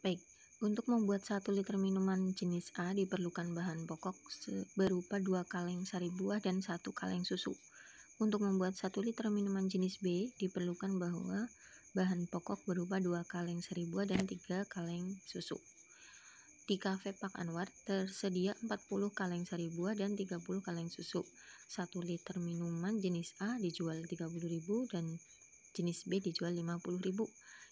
Baik, untuk membuat 1 liter minuman jenis A diperlukan bahan pokok berupa 2 kaleng sari buah dan 1 kaleng susu. Untuk membuat 1 liter minuman jenis B diperlukan bahwa bahan pokok berupa 2 kaleng sari buah dan 3 kaleng susu. Di Cafe Pak Anwar tersedia 40 kaleng sari buah dan 30 kaleng susu. 1 liter minuman jenis A dijual 30.000 dan jenis B dijual 50.000.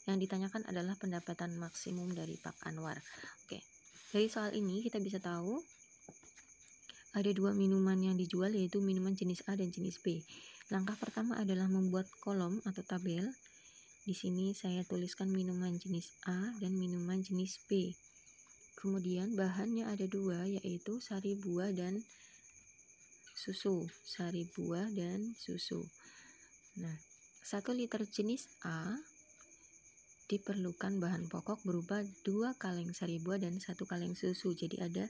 Yang ditanyakan adalah pendapatan maksimum dari Pak Anwar. Oke, dari soal ini kita bisa tahu ada 2 minuman yang dijual, yaitu minuman jenis A dan jenis B. Langkah pertama adalah membuat kolom atau tabel. Di sini saya tuliskan minuman jenis A dan minuman jenis B. Kemudian bahannya ada 2, yaitu sari buah dan susu. Sari buah dan susu. Nah, 1 liter jenis A diperlukan bahan pokok berupa 2 kaleng sari buah dan 1 kaleng susu. Jadi ada,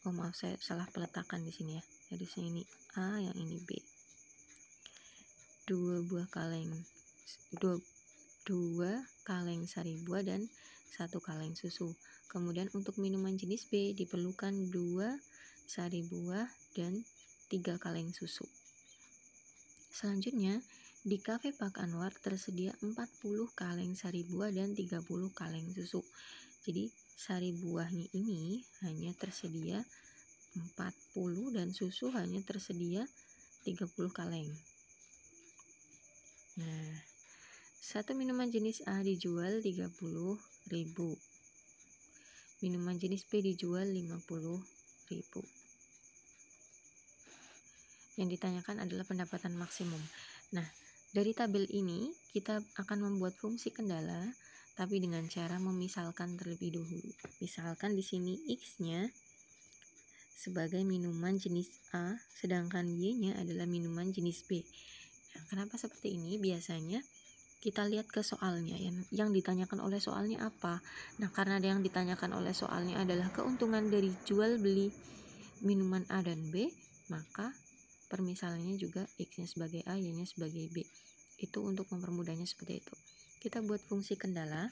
oh maaf saya salah peletakan di sini ya. Jadi sini A, yang ini B. 2 kaleng sari buah dan 1 kaleng susu. Kemudian untuk minuman jenis B diperlukan 2 sari buah dan 3 kaleng susu. Selanjutnya, di Cafe Pak Anwar tersedia 40 kaleng sari buah dan 30 kaleng susu. Jadi sari buahnya ini hanya tersedia 40 dan susu hanya tersedia 30 kaleng. Nah, 1 minuman jenis A dijual 30.000. Minuman jenis B dijual 50.000. Yang ditanyakan adalah pendapatan maksimum. Nah, dari tabel ini kita akan membuat fungsi kendala, tapi dengan cara memisalkan terlebih dahulu. Misalkan di sini X-nya sebagai minuman jenis A, sedangkan Y-nya adalah minuman jenis B. Nah, kenapa seperti ini? Biasanya kita lihat ke soalnya, yang ditanyakan oleh soalnya apa. Nah, karena yang ditanyakan oleh soalnya adalah keuntungan dari jual beli minuman A dan B, maka permisalannya juga X-nya sebagai A, Y-nya sebagai B. Itu untuk mempermudahnya seperti itu. Kita buat fungsi kendala.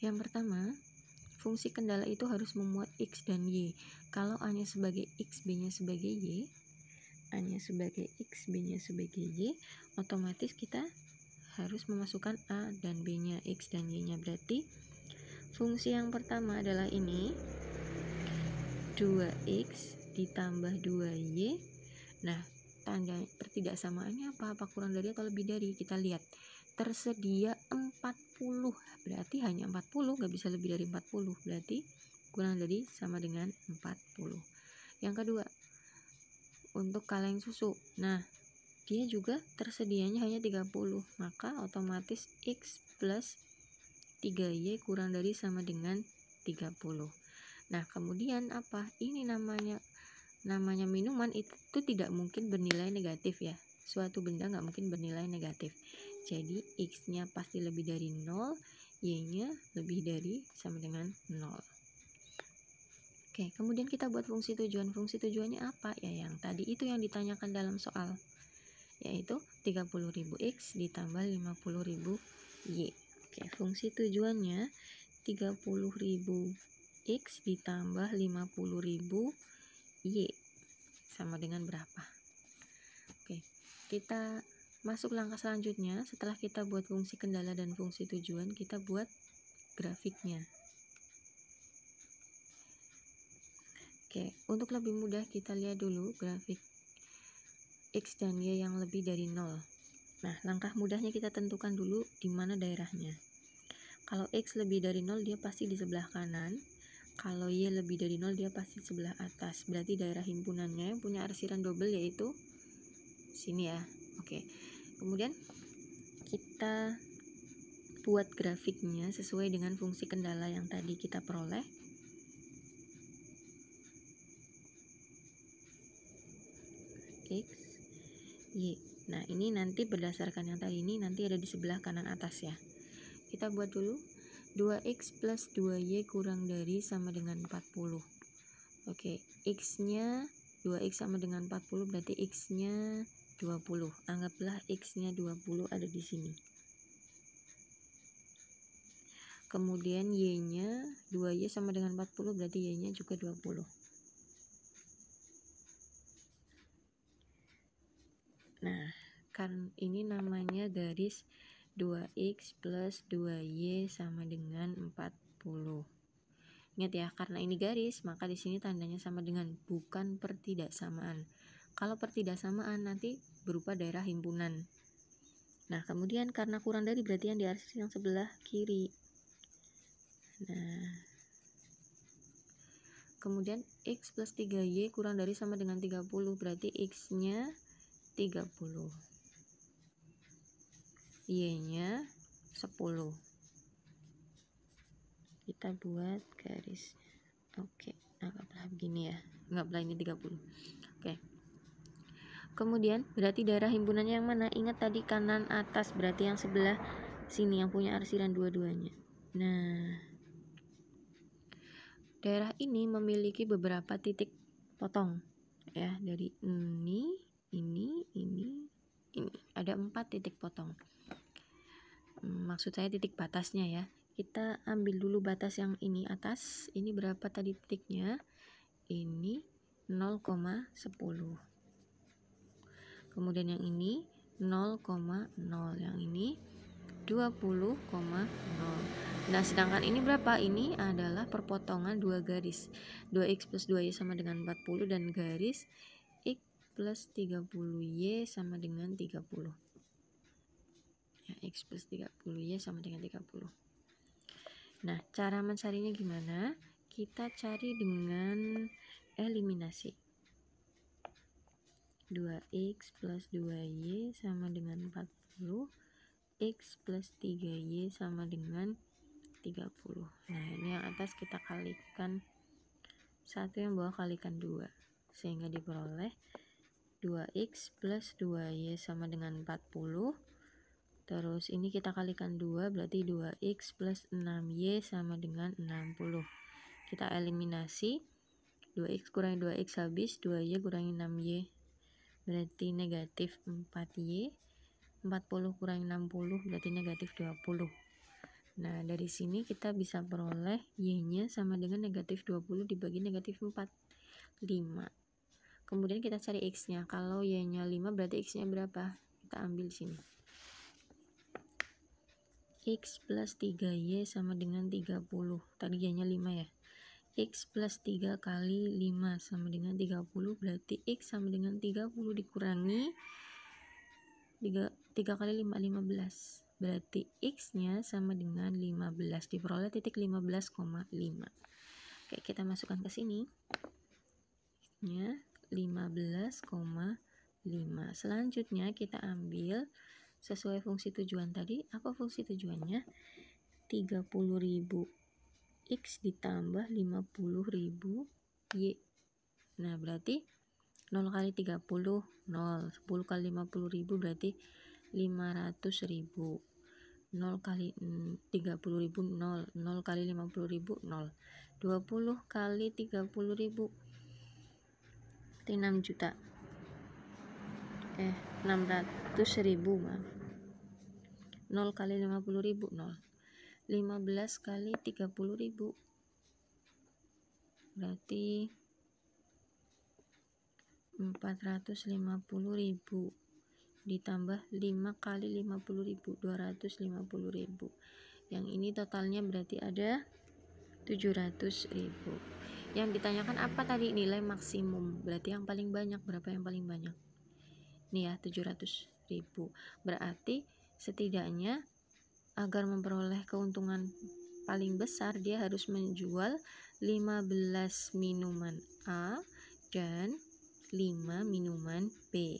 Yang pertama, fungsi kendala itu harus memuat X dan Y. Kalau A-nya sebagai X, B-nya sebagai Y, A-nya sebagai X, B-nya sebagai Y, otomatis kita harus memasukkan A dan B-nya, X dan Y-nya. Berarti fungsi yang pertama adalah ini, 2X ditambah 2Y. Nah, tanda pertidaksamaannya apa kurang dari atau lebih dari? Kita lihat, tersedia 40, berarti hanya 40, nggak bisa lebih dari 40, berarti kurang dari sama dengan 40. Yang kedua, untuk kaleng susu, nah dia juga tersedianya hanya 30, maka otomatis X plus 3Y kurang dari sama dengan 30. Nah, kemudian apa? Ini namanya minuman itu tidak mungkin bernilai negatif ya. Suatu benda nggak mungkin bernilai negatif. Jadi X-nya pasti lebih dari 0, Y-nya lebih dari sama dengan 0. Oke, kemudian kita buat fungsi tujuan. Fungsi tujuannya apa? Ya yang tadi itu yang ditanyakan dalam soal, yaitu 30.000 X ditambah 50.000 Y. Oke, fungsi tujuannya 30.000 X ditambah 50.000 Y sama dengan berapa? Oke, kita masuk langkah selanjutnya. Setelah kita buat fungsi kendala dan fungsi tujuan, kita buat grafiknya. Oke, untuk lebih mudah kita lihat dulu grafik X dan Y yang lebih dari 0. Nah, langkah mudahnya kita tentukan dulu di mana daerahnya. Kalau X lebih dari 0, dia pasti di sebelah kanan. Kalau Y lebih dari 0, dia pasti sebelah atas. Berarti daerah himpunannya punya arsiran double, yaitu sini ya. Oke. Kemudian kita buat grafiknya sesuai dengan fungsi kendala yang tadi kita peroleh. X, Y. Nah, ini nanti berdasarkan yang tadi ini nanti ada di sebelah kanan atas ya. Kita buat dulu. 2X plus 2Y kurang dari sama dengan 40. Oke, X-nya 2X sama dengan 40, berarti X-nya 20. Anggaplah X-nya 20 ada di sini. Kemudian Y-nya 2Y sama dengan 40, berarti Y-nya juga 20. Nah, kan ini namanya garis 2X plus 2Y sama dengan 40. Ingat ya, karena ini garis, maka di sini tandanya sama dengan, bukan pertidaksamaan. Kalau pertidaksamaan nanti berupa daerah himpunan. Nah, kemudian karena kurang dari, berarti yang diarsir yang sebelah kiri. Nah, kemudian X plus 3Y kurang dari sama dengan 30, berarti X-nya 30. Y-nya 10. Kita buat garis. Oke, anggaplah begini ya. Anggaplah ini 30. Oke. Kemudian berarti daerah himpunannya yang mana? Ingat tadi kanan atas, berarti yang sebelah sini yang punya arsiran dua-duanya. Nah, daerah ini memiliki beberapa titik potong ya, dari ini. Ada 4 titik potong. Maksud saya titik batasnya ya. Kita ambil dulu batas yang ini atas. Ini berapa tadi titiknya? Ini 0,10. Kemudian yang ini 0,0, yang ini 20,0. Nah, sedangkan ini berapa? Ini adalah perpotongan dua garis. 2x plus 2y sama dengan 40 dan garis x plus 30y sama dengan 30. Ya, x plus 30y sama dengan 30. Nah, cara mencarinya gimana? Kita cari dengan eliminasi. 2x plus 2y sama dengan 40, x plus 3y sama dengan 30. Nah, ini yang atas kita kalikan 1, yang bawah kalikan 2, sehingga diperoleh 2x plus 2y sama dengan 40. Terus ini kita kalikan 2, berarti 2x plus 6y sama dengan 60. Kita eliminasi, 2x kurangi 2x habis, 2y kurangi 6y, berarti negatif 4y. 40 kurangi 60 berarti negatif 20. Nah, dari sini kita bisa peroleh y-nya sama dengan negatif 20 dibagi negatif 4, 5. Kemudian kita cari x-nya. Kalau y-nya 5, berarti x-nya berapa? Kita ambil sini. X plus 3y sama dengan 30. Tadi y-nya 5 ya. X plus 3 kali 5 sama dengan 30, berarti x sama dengan 30 dikurangi 3 kali 5, 15. Berarti x-nya sama dengan 15. Diperoleh titik 15,5. Oke, kita masukkan ke sini. X-nya 15,5. Selanjutnya kita ambil sesuai fungsi tujuan tadi. Apa fungsi tujuannya? 30.000 X ditambah 50.000 Y. Nah, berarti 0 kali 30, 0. 10 kali 50.000 berarti 500.000. 0 kali 30.000, 0. 0 kali 50.000, 0. 20 kali 30.000, 6 juta. 600.000, maaf. 0 kali 50.000, 0. 15 kali 30.000 berarti 450.000 ditambah 5 kali 50.000, 250.000. Yang ini totalnya berarti ada 700.000. Yang ditanyakan apa tadi? Nilai maksimum. Berarti yang paling banyak. Berapa yang paling banyak? Nih ya, 700.000. Berarti setidaknya agar memperoleh keuntungan paling besar, dia harus menjual 15 minuman A dan 5 minuman B.